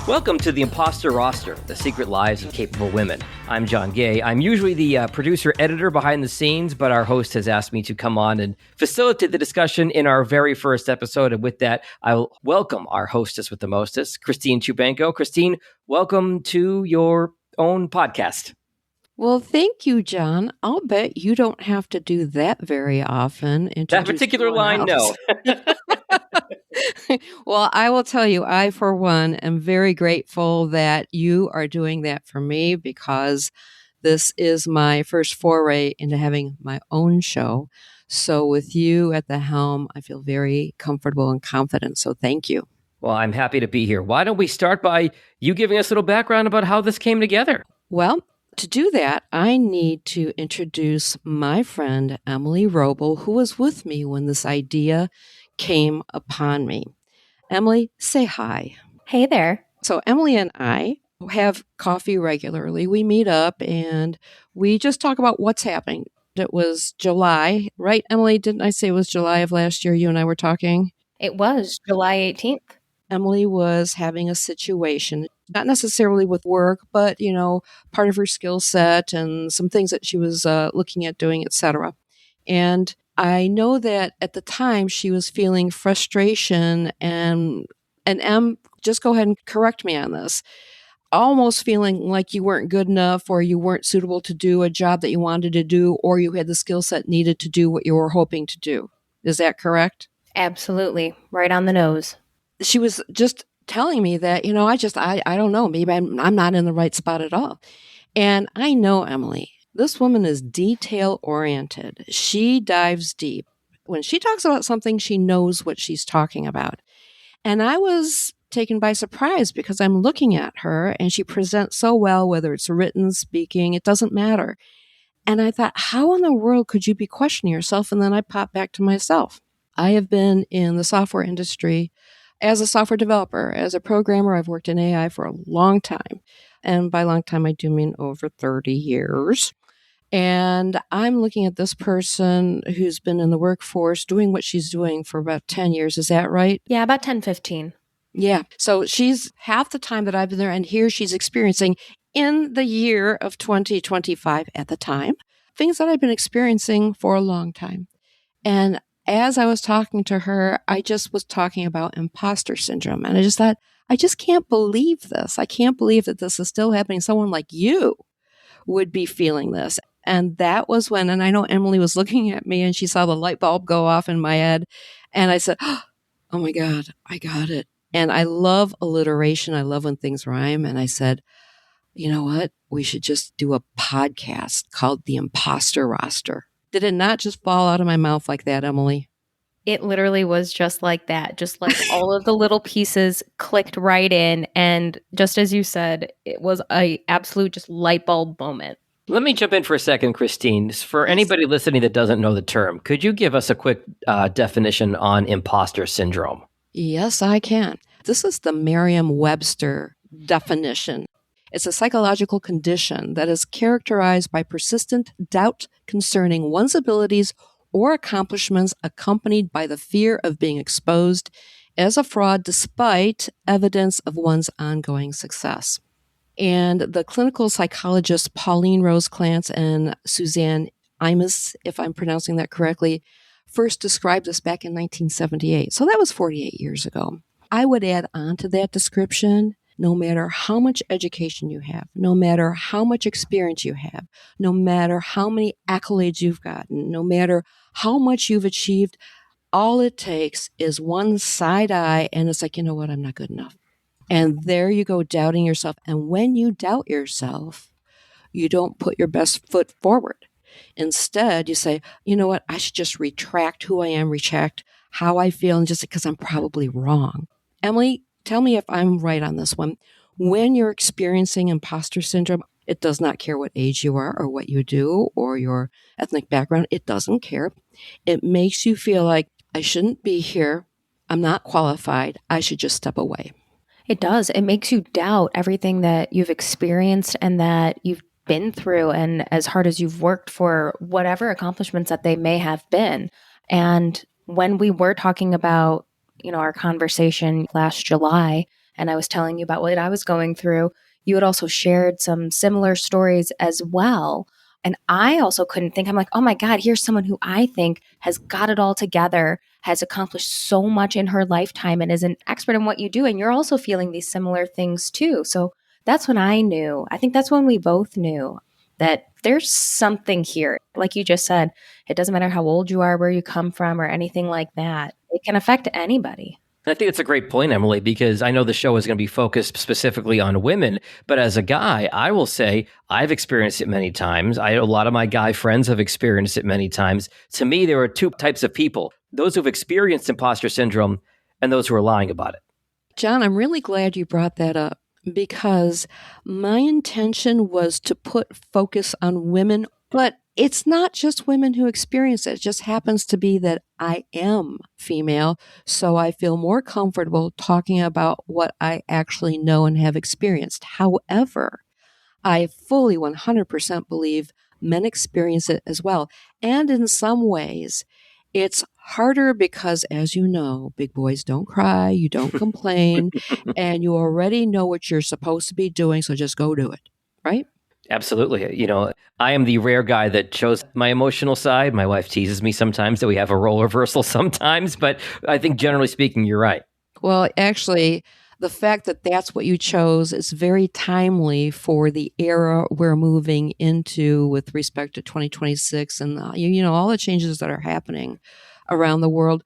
Welcome to the Imposter Roster, the secret lives of capable women. I'm John Gay. I'm usually the producer-editor behind the scenes, but our host has asked me to come on and facilitate the discussion in our very first episode. And with that, I'll welcome our hostess with the mostest, Christine Chubenko. Christine, welcome to your own podcast. Well, thank you, John. I'll bet you don't have to do that very often. That particular line, no. Well, I will tell you, I, for one, am very grateful that you are doing that for me because this is my first foray into having my own show. So with you at the helm, I feel very comfortable and confident. So thank you. Well, I'm happy to be here. Why don't we start by you giving us a little background about how this came together? Well, to do that, I need to introduce my friend, Emily Wrobel, who was with me when this idea came upon me. Emily, say hi. Hey there. So Emily and I have coffee regularly. We meet up and we just talk about what's happening. It was July, right, Emily? Didn't I say it was July of last year you and I were talking? It was July 18th. Emily was having a situation, not necessarily with work, but, part of her skill set and some things that she was looking at doing, etc. And I know that at the time she was feeling frustration and Em, just go ahead and correct me on this, almost feeling like you weren't good enough or you weren't suitable to do a job that you wanted to do or you had the skill set needed to do what you were hoping to do. Is that correct? Absolutely. Right on the nose. She was just telling me that, I don't know, maybe I'm not in the right spot at all. And I know, Emily, this woman is detail-oriented. She dives deep. When she talks about something, she knows what she's talking about. And I was taken by surprise because I'm looking at her and she presents so well, whether it's written, speaking, it doesn't matter. And I thought, how in the world could you be questioning yourself? And then I popped back to myself. I have been in the software industry as a software developer, as a programmer. I've worked in AI for a long time. And by long time, I do mean over 30 years. And I'm looking at this person who's been in the workforce doing what she's doing for about 10 years. Is that right? Yeah, about 10, 15. Yeah. So she's half the time that I've been there. And here she's experiencing in the year of 2025 at the time, things that I've been experiencing for a long time. And as I was talking to her, I just was talking about imposter syndrome. And I just thought, I just can't believe this. I can't believe that this is still happening. Someone like you would be feeling this. And that was when, and I know Emily was looking at me and she saw the light bulb go off in my head. And I said, oh my God, I got it. And I love alliteration. I love when things rhyme. And I said, you know what? We should just do a podcast called the Imposter Roster. Did it not just fall out of my mouth like that, Emily? It literally was just like that. Just like all of the little pieces clicked right in. And just as you said, it was a absolute just light bulb moment. Let me jump in for a second, Christine. For anybody listening that doesn't know the term, could you give us a quick definition on imposter syndrome? Yes, I can. This is the Merriam-Webster definition. It's a psychological condition that is characterized by persistent doubt concerning one's abilities or accomplishments accompanied by the fear of being exposed as a fraud despite evidence of one's ongoing success. And the clinical psychologists Pauline Rose Clance and Suzanne Imes, if I'm pronouncing that correctly, first described this back in 1978. So that was 48 years ago. I would add on to that description, no matter how much education you have, no matter how much experience you have, no matter how many accolades you've gotten, no matter how much you've achieved, all it takes is one side eye and it's like, you know what, I'm not good enough. And there you go, doubting yourself. And when you doubt yourself, you don't put your best foot forward. Instead, you say, you know what, I should just retract who I am, retract how I feel, and just because I'm probably wrong. Emily, tell me if I'm right on this one. When you're experiencing imposter syndrome, it does not care what age you are or what you do or your ethnic background. It doesn't care. It makes you feel like I shouldn't be here. I'm not qualified. I should just step away. It does. It makes you doubt everything that you've experienced and that you've been through, and as hard as you've worked for whatever accomplishments that they may have been. And when we were talking about, our conversation last July, and I was telling you about what I was going through, you had also shared some similar stories as well. And I also couldn't think, I'm like, oh my God, here's someone who I think has got it all together, has accomplished so much in her lifetime, and is an expert in what you do. And you're also feeling these similar things too. So that's when I knew. I think that's when we both knew that there's something here. Like you just said, it doesn't matter how old you are, where you come from, or anything like that. It can affect anybody. I think it's a great point, Emily, because I know the show is going to be focused specifically on women. But as a guy, I will say I've experienced it many times. A lot of my guy friends have experienced it many times. To me, there are two types of people: those who've experienced imposter syndrome and those who are lying about it. John, I'm really glad you brought that up because my intention was to put focus on women, but it's not just women who experience it. It just happens to be that I am female, so I feel more comfortable talking about what I actually know and have experienced. However, I fully 100% believe men experience it as well. And in some ways, it's harder because, as you know, big boys don't cry, you don't complain, and you already know what you're supposed to be doing, so just go do it, right? Absolutely. You know, I am the rare guy that shows my emotional side. My wife teases me sometimes that we have a role reversal sometimes, but I think generally speaking, you're right. Well, actually, the fact that that's what you chose is very timely for the era we're moving into with respect to 2026 and all the changes that are happening around the world.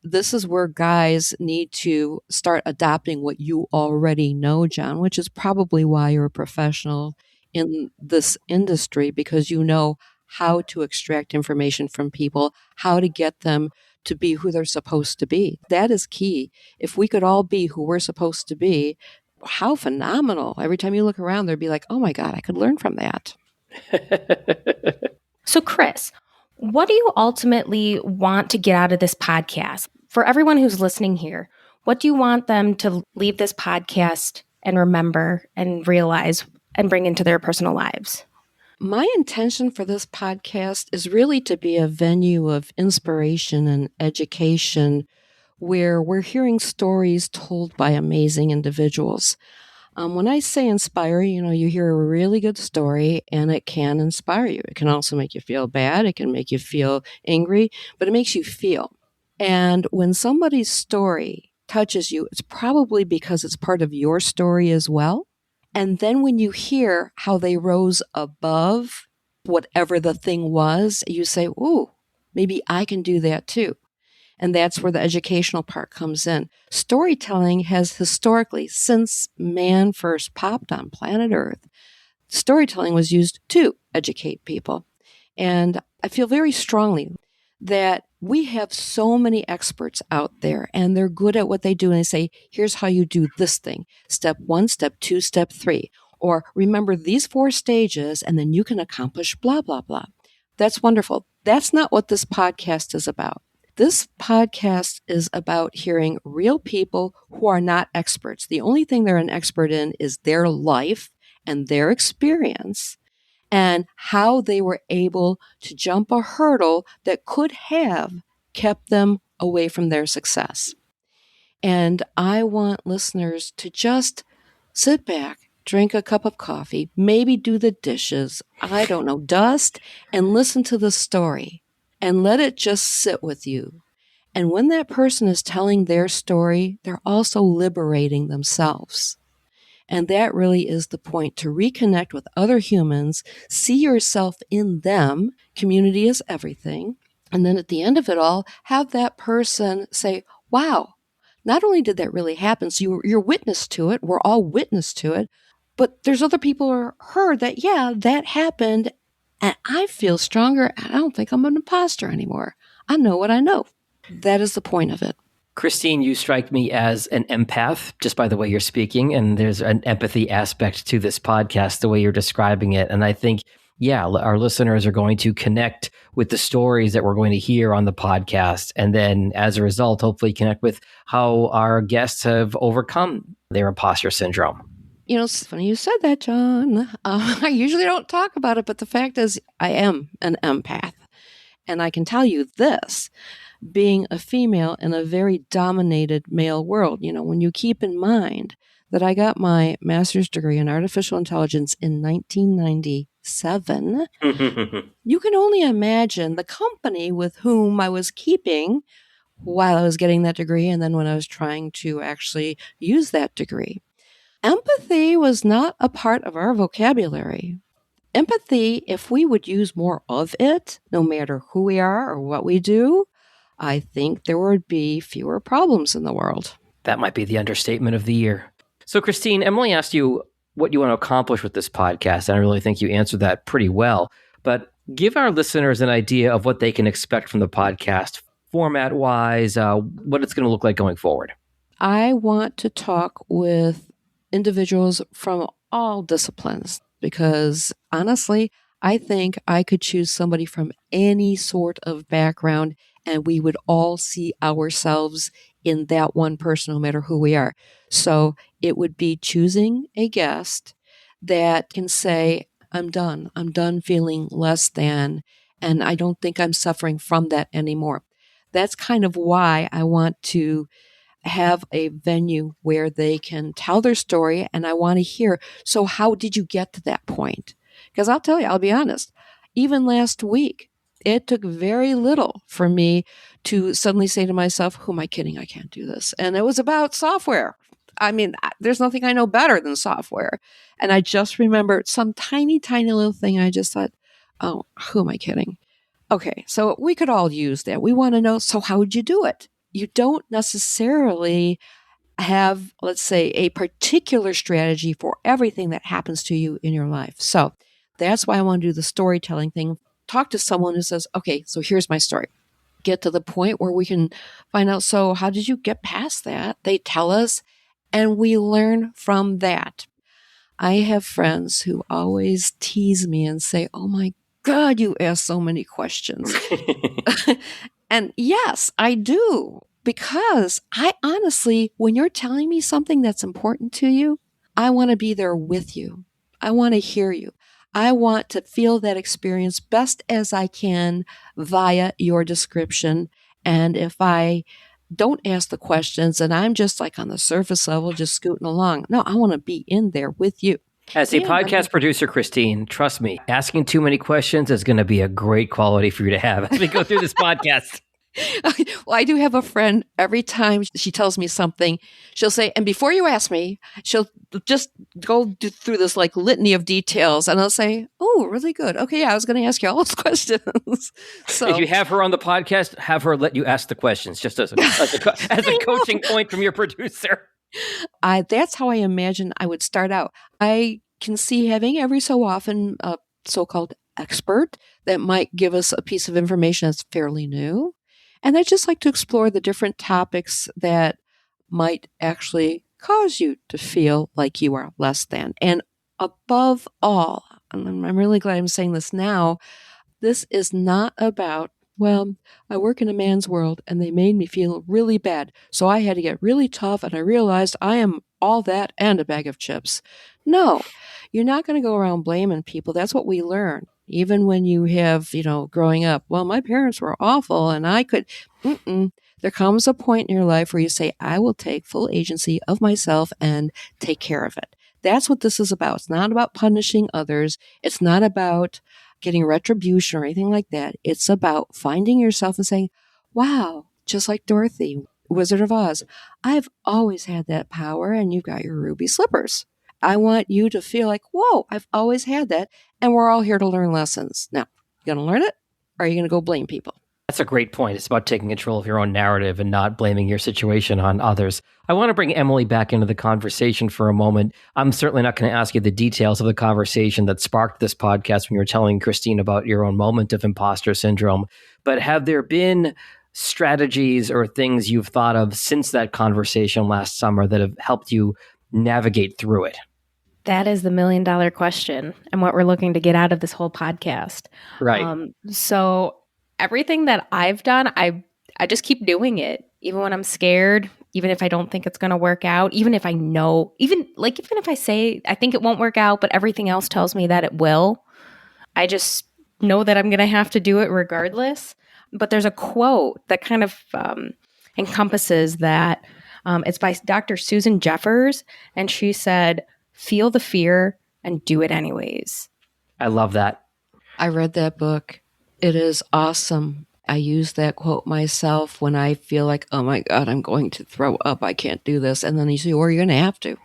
This is where guys need to start adopting what you already know, John, which is probably why you're a professional in this industry, because you know how to extract information from people, how to get them to be who they're supposed to be. That is key. If we could all be who we're supposed to be, how phenomenal. Every time you look around, there'd be like, oh my God, I could learn from that. So, Chris, what do you ultimately want to get out of this podcast? For everyone who's listening here, what do you want them to leave this podcast and remember and realize and bring into their personal lives? My intention for this podcast is really to be a venue of inspiration and education where we're hearing stories told by amazing individuals. When I say inspire, you hear a really good story and it can inspire you. It can also make you feel bad. It can make you feel angry, but it makes you feel. And when somebody's story touches you, it's probably because it's part of your story as well. And then when you hear how they rose above whatever the thing was, you say, ooh, maybe I can do that too. And that's where the educational part comes in. Storytelling has historically, since man first popped on planet Earth, storytelling was used to educate people. And I feel very strongly that we have so many experts out there and they're good at what they do. And they say, here's how you do this thing. Step 1, step 2, step 3. Or remember these 4 stages and then you can accomplish blah, blah, blah. That's wonderful. That's not what this podcast is about. This podcast is about hearing real people who are not experts. The only thing they're an expert in is their life and their experience and how they were able to jump a hurdle that could have kept them away from their success. And I want listeners to just sit back, drink a cup of coffee, maybe do the dishes, I don't know, dust, and listen to the story and let it just sit with you. And when that person is telling their story, they're also liberating themselves. And that really is the point, to reconnect with other humans, see yourself in them. Community is everything. And then at the end of it all, have that person say, wow, not only did that really happen, so you're witness to it, we're all witness to it, but there's other people who heard that, yeah, that happened, and I feel stronger, and I don't think I'm an imposter anymore. I know what I know. That is the point of it. Christine, you strike me as an empath just by the way you're speaking, and there's an empathy aspect to this podcast, the way you're describing it. And I think, yeah, our listeners are going to connect with the stories that we're going to hear on the podcast. And then as a result, hopefully connect with how our guests have overcome their imposter syndrome. It's funny you said that, John. I usually don't talk about it, but the fact is I am an empath. And I can tell you this. being a female in a very dominated male world. When you keep in mind that I got my master's degree in artificial intelligence in 1997, you can only imagine the company with whom I was keeping while I was getting that degree and then when I was trying to actually use that degree. Empathy was not a part of our vocabulary. Empathy, if we would use more of it, no matter who we are or what we do, I think there would be fewer problems in the world. That might be the understatement of the year. So, Christine, Emily asked you what you want to accomplish with this podcast, and I really think you answered that pretty well. But give our listeners an idea of what they can expect from the podcast, format-wise, what it's going to look like going forward. I want to talk with individuals from all disciplines because, honestly, I think I could choose somebody from any sort of background and we would all see ourselves in that one person, no matter who we are. So it would be choosing a guest that can say, I'm done. I'm done feeling less than, and I don't think I'm suffering from that anymore. That's kind of why I want to have a venue where they can tell their story, and I want to hear, so how did you get to that point? Because I'll tell you, I'll be honest, even last week, it took very little for me to suddenly say to myself, who am I kidding? I can't do this. And it was about software. I mean, there's nothing I know better than software. And I just remembered some tiny, tiny little thing. I just thought, oh, who am I kidding? Okay, so we could all use that. We want to know, so how would you do it? You don't necessarily have, let's say, a particular strategy for everything that happens to you in your life. So that's why I want to do the storytelling thing. Talk to someone who says, okay, so here's my story. Get to the point where we can find out, so how did you get past that? They tell us, and we learn from that. I have friends who always tease me and say, oh my God, you ask so many questions. And yes, I do. Because I honestly, when you're telling me something that's important to you, I want to be there with you. I want to hear you. I want to feel that experience best as I can via your description. And if I don't ask the questions and I'm just like on the surface level, just scooting along, no, I want to be in there with you. As a podcast producer, Christine, trust me, asking too many questions is going to be a great quality for you to have as we go through this podcast. Well, I do have a friend, every time she tells me something, she'll say, and before you ask me, she'll just go through this like litany of details. And I'll say, oh, really good. Okay, yeah, I was going to ask you all those questions. So if you have her on the podcast, have her let you ask the questions, just as a coaching point from your producer. That's how I imagine I would start out. I can see having every so often a so-called expert that might give us a piece of information that's fairly new. And I just like to explore the different topics that might actually cause you to feel like you are less than. And above all, and I'm really glad I'm saying this now, this is not about, well, I work in a man's world and they made me feel really bad. So I had to get really tough and I realized I am all that and a bag of chips. No, you're not going to go around blaming people. That's what we learn. Even when you have, growing up, well, my parents were awful and I could, there comes a point in your life where you say, I will take full agency of myself and take care of it. That's what this is about. It's not about punishing others. It's not about getting retribution or anything like that. It's about finding yourself and saying, wow, just like Dorothy, Wizard of Oz, I've always had that power and you've got your ruby slippers. I want you to feel like, whoa, I've always had that. And we're all here to learn lessons. Now, you going to learn it or are you going to go blame people? That's a great point. It's about taking control of your own narrative and not blaming your situation on others. I want to bring Emily back into the conversation for a moment. I'm certainly not going to ask you the details of the conversation that sparked this podcast when you were telling Christine about your own moment of imposter syndrome. But have there been strategies or things you've thought of since that conversation last summer that have helped you navigate through it? That is the $1 million question and what we're looking to get out of this whole podcast. Right. So everything that I've done, I just keep doing it, even when I'm scared, even if I don't think it's going to work out, even if I know, even if I say I think it won't work out, but everything else tells me that it will. I just know that I'm going to have to do it regardless. But there's a quote that kind of encompasses that. It's by Dr. Susan Jeffers, and she said, "Feel the fear and do it anyways." I love that. I read that book. It is awesome. I use that quote myself when I feel like, oh my God, I'm going to throw up. I can't do this. And then you say, well, you're going to have to.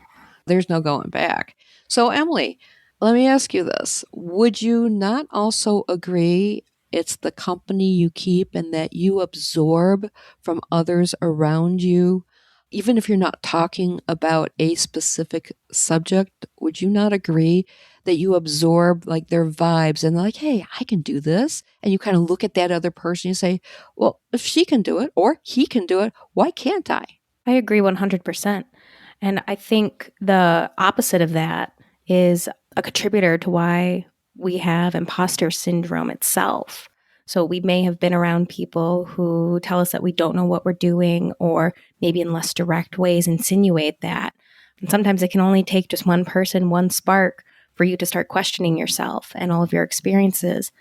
There's no going back. So, Emily, let me ask you this. Would you not also agree it's the company you keep and that you absorb from others around you? Even if you're not talking about a specific subject, would you not agree that you absorb like their vibes and they're like, hey, I can do this. And you kind of look at that other person and you say, well, if she can do it or he can do it, why can't I? I agree 100%. And I think the opposite of that is a contributor to why we have imposter syndrome itself. So we may have been around people who tell us that we don't know what we're doing, or maybe in less direct ways insinuate that. And sometimes it can only take just one person, one spark for you to start questioning yourself and all of your experiences.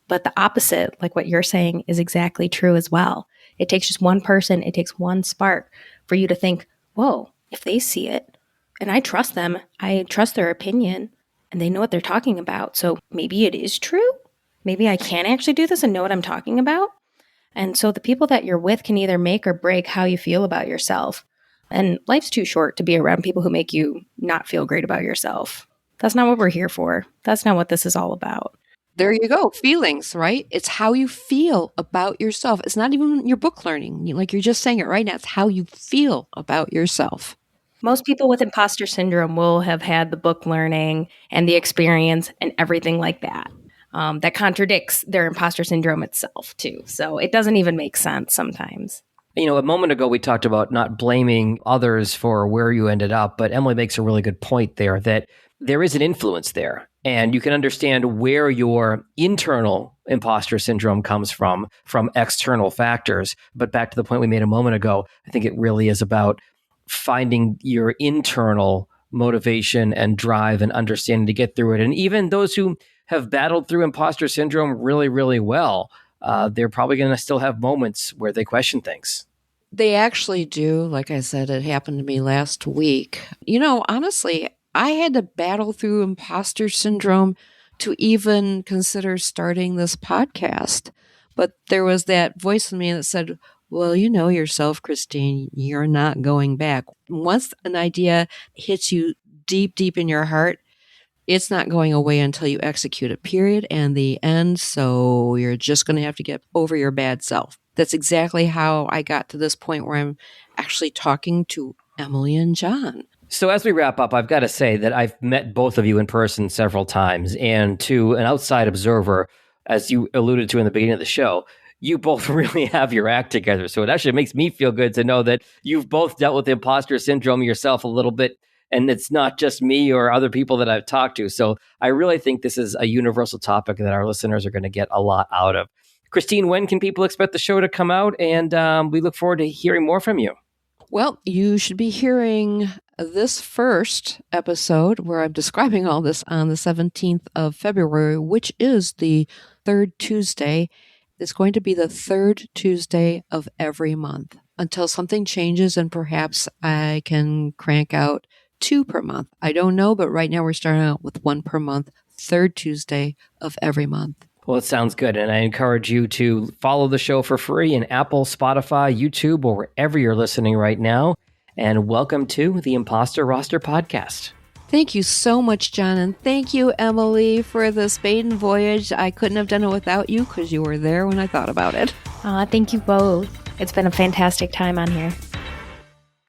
But the opposite, like what you're saying, is exactly true as well. It takes just one person, it takes one spark for you to think, whoa, if they see it and I trust them, I trust their opinion and they know what they're talking about. So maybe it is true. Maybe I can actually do this and know what I'm talking about. And so the people that you're with can either make or break how you feel about yourself. And life's too short to be around people who make you not feel great about yourself. That's not what we're here for. That's not what this is all about. There you go. Feelings, right? It's how you feel about yourself. It's not even your book learning. Like you're just saying it right now. It's how you feel about yourself. Most people with imposter syndrome will have had the book learning and the experience and everything like that. That contradicts their imposter syndrome itself, too. So it doesn't even make sense sometimes. You know, a moment ago, we talked about not blaming others for where you ended up, but Emily makes a really good point there that there is an influence there. And you can understand where your internal imposter syndrome comes from external factors. But back to the point we made a moment ago, I think it really is about finding your internal motivation and drive and understanding to get through it. And even those who have battled through imposter syndrome really, really well, they're probably going to still have moments where they question things. They actually do. Like I said, it happened to me last week. You know, honestly, I had to battle through imposter syndrome to even consider starting this podcast. But there was that voice in me that said, well, you know yourself, Christine, you're not going back. Once an idea hits you deep, deep in your heart, it's not going away until you execute it, period, and the end. So you're just going to have to get over your bad self. That's exactly how I got to this point where I'm actually talking to Emily and John. So as we wrap up, I've got to say that I've met both of you in person several times. And to an outside observer, as you alluded to in the beginning of the show, you both really have your act together. So it actually makes me feel good to know that you've both dealt with imposter syndrome yourself a little bit. And it's not just me or other people that I've talked to. So I really think this is a universal topic that our listeners are going to get a lot out of. Christine, when can people expect the show to come out? And we look forward to hearing more from you. Well, you should be hearing this first episode where I'm describing all this on the 17th of February, which is the third Tuesday. It's going to be the third Tuesday of every month until something changes and perhaps I can crank out 2 per month. I don't know, but right now we're starting out with 1 per month, third Tuesday of every month. Well, it sounds good. And I encourage you to follow the show for free in Apple, Spotify, YouTube, or wherever you're listening right now. And welcome to the Imposter Roster podcast. Thank you so much, John. And thank you, Emily, for this maiden voyage. I couldn't have done it without you because you were there when I thought about it. Thank you both. It's been a fantastic time on here.